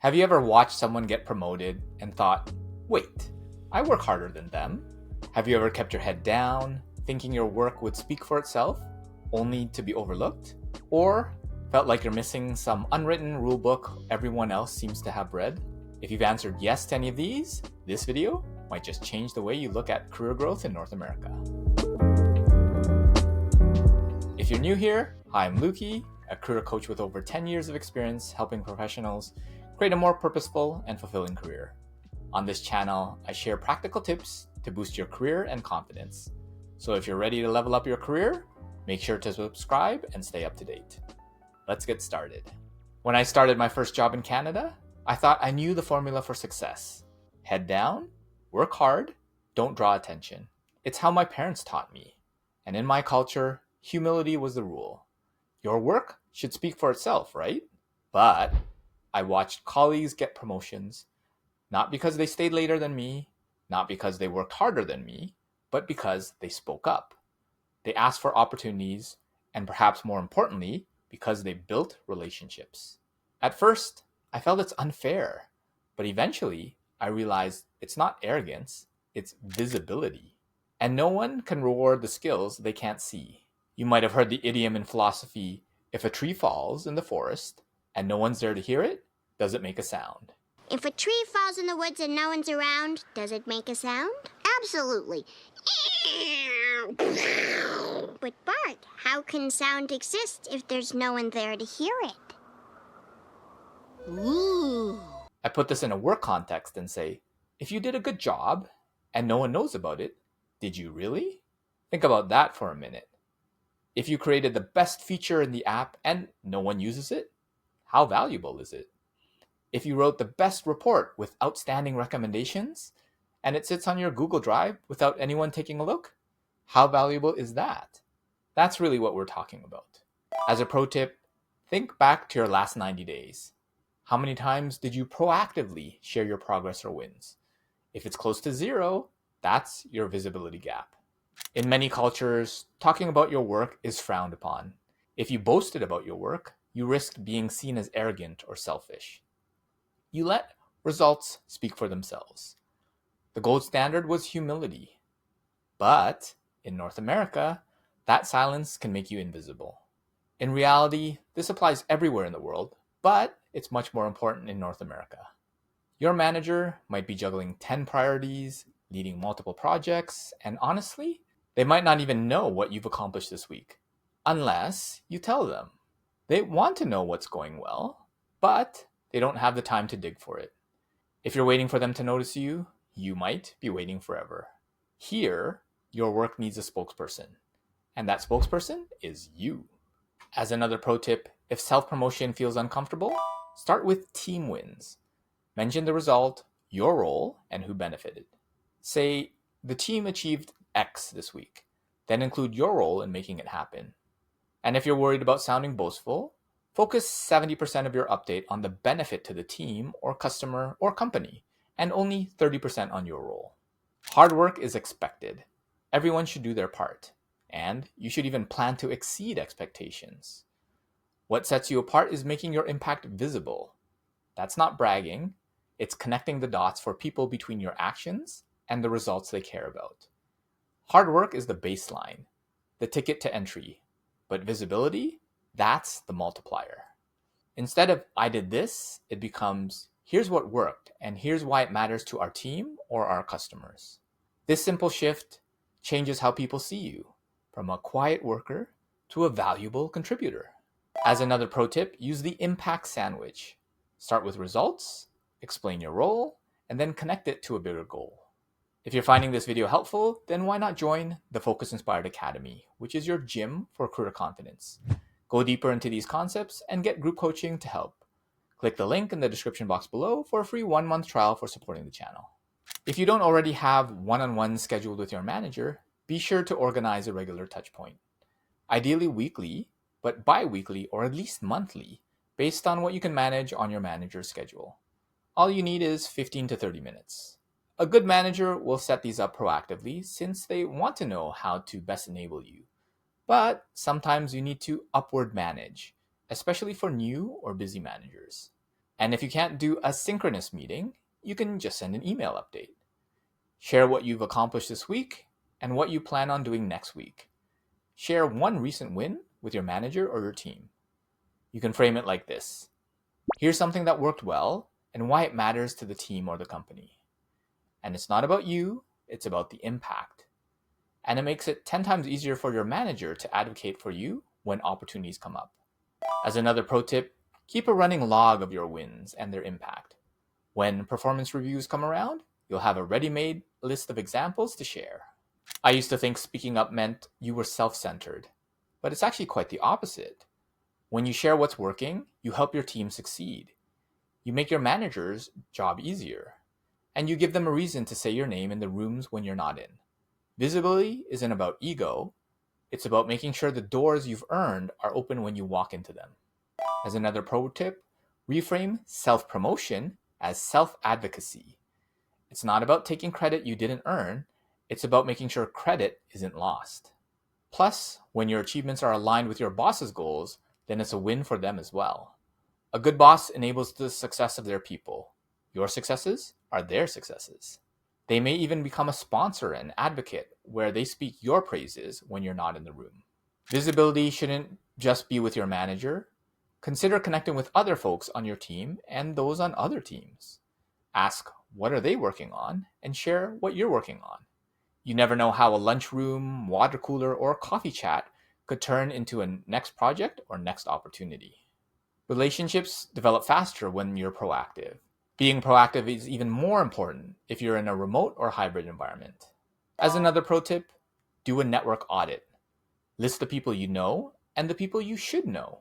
Have you ever watched someone get promoted and thought, wait, I work harder than them? Have you ever kept your head down, thinking your work would speak for itself, only to be overlooked? Or felt like you're missing some unwritten rule book everyone else seems to have read? If you've answered yes to any of these, this video might just change the way you look at career growth in North America. If you're new here, hi, I'm Lukey, a career coach with over 10 years of experience helping professionals create a more purposeful and fulfilling career. On this channel, I share practical tips to boost your career and confidence. So if you're ready to level up your career, make sure to subscribe and stay up to date. Let's get started. When I started my first job in Canada, I thought I knew the formula for success. Head down, work hard, don't draw attention. It's how my parents taught me. And in my culture, humility was the rule. Your work should speak for itself, right? But I watched colleagues get promotions, not because they stayed later than me, not because they worked harder than me, but because they spoke up. They asked for opportunities, and perhaps more importantly, because they built relationships. At first, I felt it's unfair, but eventually I realized it's not arrogance, it's visibility. And no one can reward the skills they can't see. You might have heard the idiom in philosophy, if a tree falls in the forest and no one's there to hear it, does it make a sound? If a tree falls in the woods and no one's around, does it make a sound? Absolutely. But Bart, how can sound exist if there's no one there to hear it? Ooh. I put this in a work context and say, if you did a good job and no one knows about it, did you really? Think about that for a minute. If you created the best feature in the app and no one uses it, how valuable is it? If you wrote the best report with outstanding recommendations and it sits on your Google Drive without anyone taking a look, how valuable is that? That's really what we're talking about. As a pro tip, think back to your last 90 days. How many times did you proactively share your progress or wins? If it's close to zero, that's your visibility gap. In many cultures, talking about your work is frowned upon. If you boasted about your work, you risked being seen as arrogant or selfish. You let results speak for themselves. The gold standard was humility. But in North America, that silence can make you invisible. In reality, this applies everywhere in the world, but it's much more important in North America. Your manager might be juggling 10 priorities, leading multiple projects, and honestly, they might not even know what you've accomplished this week, unless you tell them. They want to know what's going well, but they don't have the time to dig for it. If you're waiting for them to notice you, you might be waiting forever. Here, your work needs a spokesperson, and that spokesperson is you. As another pro tip, if self-promotion feels uncomfortable, start with team wins. Mention the result, your role, and who benefited. Say, the team achieved X this week, then include your role in making it happen. And if you're worried about sounding boastful, focus 70% of your update on the benefit to the team or customer or company, and only 30% on your role. Hard work is expected. Everyone should do their part, and you should even plan to exceed expectations. What sets you apart is making your impact visible. That's not bragging, it's connecting the dots for people between your actions and the results they care about. Hard work is the baseline, the ticket to entry, but visibility, that's the multiplier. Instead of I did this, it becomes here's what worked and here's why it matters to our team or our customers. This simple shift changes how people see you, from a quiet worker to a valuable contributor. As another pro tip, use the impact sandwich. Start with results, explain your role, and then connect it to a bigger goal. If you're finding this video helpful, then why not join the Focus Inspired Academy, which is your gym for career confidence. Go deeper into these concepts and get group coaching to help. Click the link in the description box below for a free 1-month trial for supporting the channel. If you don't already have one-on-ones scheduled with your manager, be sure to organize a regular touch point. Ideally weekly, but bi-weekly or at least monthly, based on what you can manage on your manager's schedule. All you need is 15 to 30 minutes. A good manager will set these up proactively since they want to know how to best enable you. But sometimes you need to upward manage, especially for new or busy managers. And if you can't do a synchronous meeting, you can just send an email update. Share what you've accomplished this week and what you plan on doing next week. Share one recent win with your manager or your team. You can frame it like this. Here's something that worked well and why it matters to the team or the company. And it's not about you, it's about the impact. And it makes it 10 times easier for your manager to advocate for you when opportunities come up. As another pro tip, keep a running log of your wins and their impact. When performance reviews come around, you'll have a ready-made list of examples to share. I used to think speaking up meant you were self-centered, but it's actually quite the opposite. When you share what's working, you help your team succeed. You make your manager's job easier, and you give them a reason to say your name in the rooms when you're not in. Visibility isn't about ego, it's about making sure the doors you've earned are open when you walk into them. As another pro tip, reframe self-promotion as self-advocacy. It's not about taking credit you didn't earn, it's about making sure credit isn't lost. Plus, when your achievements are aligned with your boss's goals, then it's a win for them as well. A good boss enables the success of their people. Your successes are their successes. They may even become a sponsor and advocate where they speak your praises when you're not in the room. Visibility shouldn't just be with your manager. Consider connecting with other folks on your team and those on other teams. Ask, what are they working on? And share what you're working on. You never know how a lunchroom, water cooler, or coffee chat could turn into a next project or next opportunity. Relationships develop faster when you're proactive. Being proactive is even more important if you're in a remote or hybrid environment. As another pro tip, do a network audit. List the people you know and the people you should know.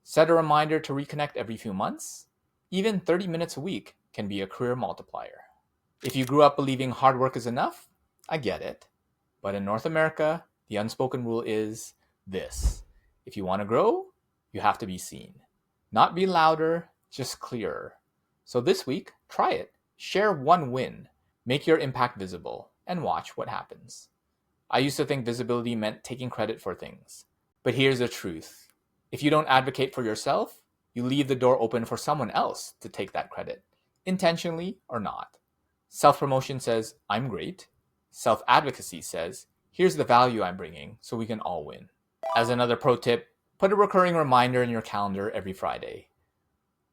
Set a reminder to reconnect every few months. Even 30 minutes a week can be a career multiplier. If you grew up believing hard work is enough, I get it. But in North America, the unspoken rule is this. If you want to grow, you have to be seen. Not be louder, just clearer. So this week, try it. Share one win. Make your impact visible and watch what happens. I used to think visibility meant taking credit for things. But here's the truth. If you don't advocate for yourself, you leave the door open for someone else to take that credit, intentionally or not. Self-promotion says, I'm great. Self-advocacy says, here's the value I'm bringing so we can all win. As another pro tip, put a recurring reminder in your calendar every Friday.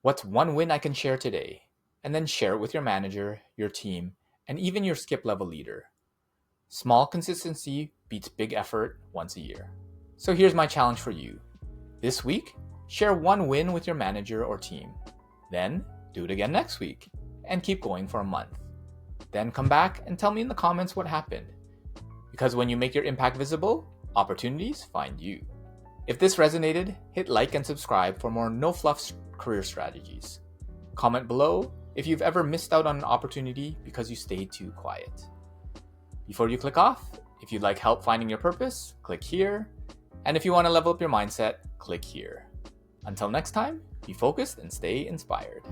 What's one win I can share today? And then share it with your manager, your team, and even your skip level leader. Small consistency beats big effort once a year. So here's my challenge for you. This week, share one win with your manager or team. Then do it again next week and keep going for a month. Then come back and tell me in the comments what happened. Because when you make your impact visible, opportunities find you. If this resonated, hit like and subscribe for more no-fluff career strategies. Comment below if you've ever missed out on an opportunity because you stayed too quiet. Before you click off, if you'd like help finding your purpose, click here. And if you want to level up your mindset, click here. Until next time, be focused and stay inspired.